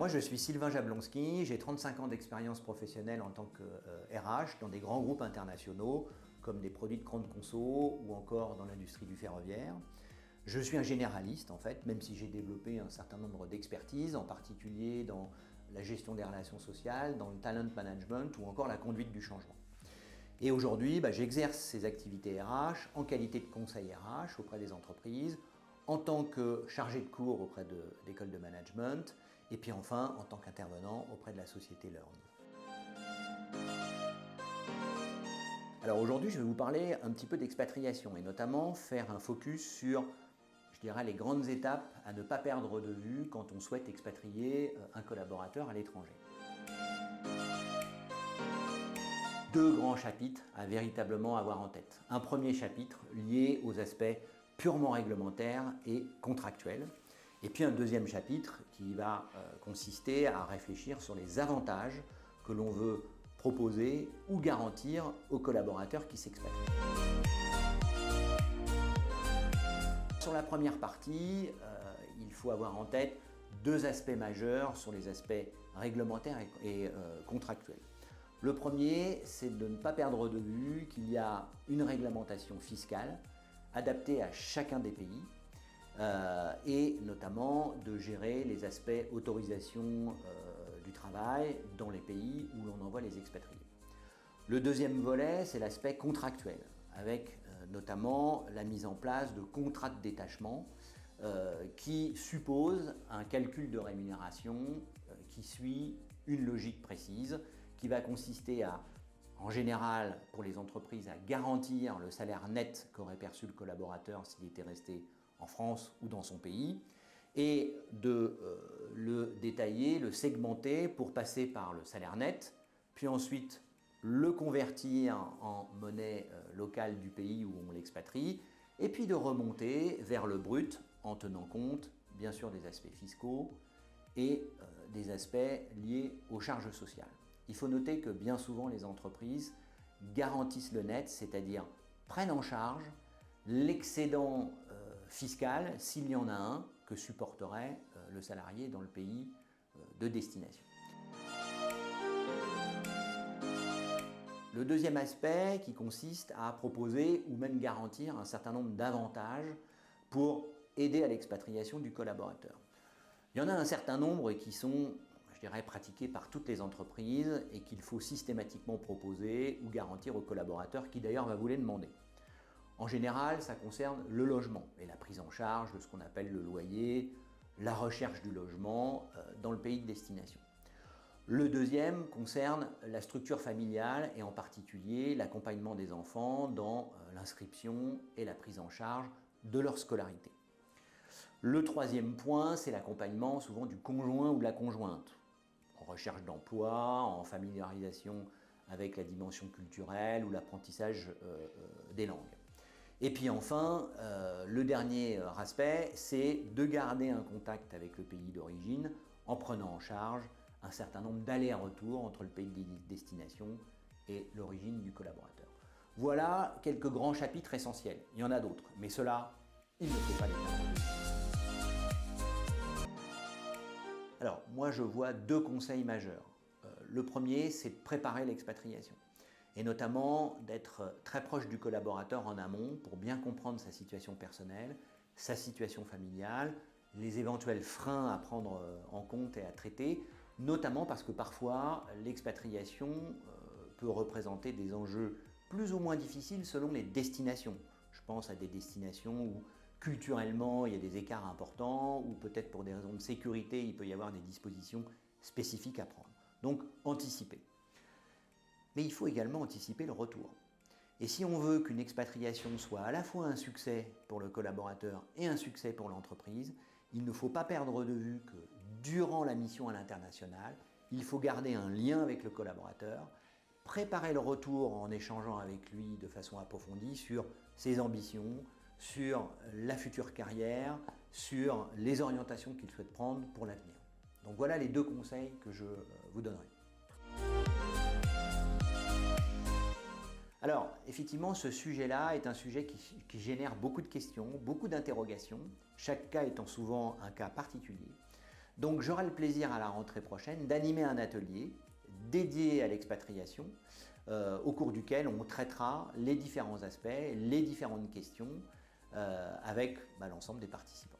moi je suis Sylvain Jablonski, j'ai 35 ans d'expérience professionnelle en tant que RH dans des grands groupes internationaux comme des produits de grande conso ou encore dans l'industrie du ferroviaire. Je suis un généraliste en fait, même si j'ai développé un certain nombre d'expertises, en particulier dans la gestion des relations sociales, dans le talent management ou encore la conduite du changement. Et aujourd'hui, j'exerce ces activités RH en qualité de conseil RH auprès des entreprises, en tant que chargé de cours auprès d'écoles de management, et puis enfin en tant qu'intervenant auprès de la société Learn. Alors aujourd'hui, je vais vous parler un petit peu d'expatriation et notamment faire un focus sur, je dirais, les grandes étapes à ne pas perdre de vue quand on souhaite expatrier un collaborateur à l'étranger. Deux grands chapitres à véritablement avoir en tête. Un premier chapitre lié aux aspects purement réglementaires et contractuels. Et puis un deuxième chapitre qui va consister à réfléchir sur les avantages que l'on veut proposer ou garantir aux collaborateurs qui s'expatrient. Sur la première partie, il faut avoir en tête deux aspects majeurs sur les aspects réglementaires et contractuels. Le premier, c'est de ne pas perdre de vue qu'il y a une réglementation fiscale adaptée à chacun des pays et notamment de gérer les aspects autorisation du travail dans les pays où l'on envoie les expatriés. Le deuxième volet, c'est l'aspect contractuel, avec notamment la mise en place de contrats de détachement qui suppose un calcul de rémunération qui suit une logique précise, qui va consister à, en général, pour les entreprises, à garantir le salaire net qu'aurait perçu le collaborateur s'il était resté en France ou dans son pays, et de le détailler, le segmenter pour passer par le salaire net, puis ensuite le convertir en monnaie locale du pays où on l'expatrie, et puis de remonter vers le brut en tenant compte, bien sûr, des aspects fiscaux et des aspects liés aux charges sociales. Il faut noter que bien souvent les entreprises garantissent le net, c'est-à-dire prennent en charge l'excédent fiscal, s'il y en a un, que supporterait le salarié dans le pays de destination. Le deuxième aspect qui consiste à proposer ou même garantir un certain nombre d'avantages pour aider à l'expatriation du collaborateur. Il y en a un certain nombre qui sont, je dirais, pratiqués par toutes les entreprises et qu'il faut systématiquement proposer ou garantir aux collaborateurs qui d'ailleurs va vous les demander. En général, ça concerne le logement et la prise en charge de ce qu'on appelle le loyer, la recherche du logement dans le pays de destination. Le deuxième concerne la structure familiale et en particulier l'accompagnement des enfants dans l'inscription et la prise en charge de leur scolarité. Le troisième point, c'est l'accompagnement souvent du conjoint ou de la conjointe, en recherche d'emploi, en familiarisation avec la dimension culturelle ou l'apprentissage des langues. Et puis enfin, le dernier aspect, c'est de garder un contact avec le pays d'origine en prenant en charge un certain nombre d'allers-retours entre le pays de destination et l'origine du collaborateur. Voilà quelques grands chapitres essentiels. Il y en a d'autres, mais ceux-là, il ne faut pas les perdre. Alors, moi je vois deux conseils majeurs. Le premier, c'est de préparer l'expatriation et notamment d'être très proche du collaborateur en amont pour bien comprendre sa situation personnelle, sa situation familiale, les éventuels freins à prendre en compte et à traiter, notamment parce que parfois l'expatriation peut représenter des enjeux plus ou moins difficiles selon les destinations. Je pense à des destinations où culturellement il y a des écarts importants ou peut-être pour des raisons de sécurité il peut y avoir des dispositions spécifiques à prendre. Donc anticiper. Mais il faut également anticiper le retour. Et si on veut qu'une expatriation soit à la fois un succès pour le collaborateur et un succès pour l'entreprise, il ne faut pas perdre de vue que durant la mission à l'international, il faut garder un lien avec le collaborateur, préparer le retour en échangeant avec lui de façon approfondie sur ses ambitions, sur la future carrière, sur les orientations qu'il souhaite prendre pour l'avenir. Donc voilà les deux conseils que je vous donnerai. Alors, effectivement, ce sujet-là est un sujet qui génère beaucoup de questions, beaucoup d'interrogations, chaque cas étant souvent un cas particulier. Donc j'aurai le plaisir à la rentrée prochaine d'animer un atelier dédié à l'expatriation au cours duquel on traitera les différents aspects, les différentes questions avec l'ensemble des participants.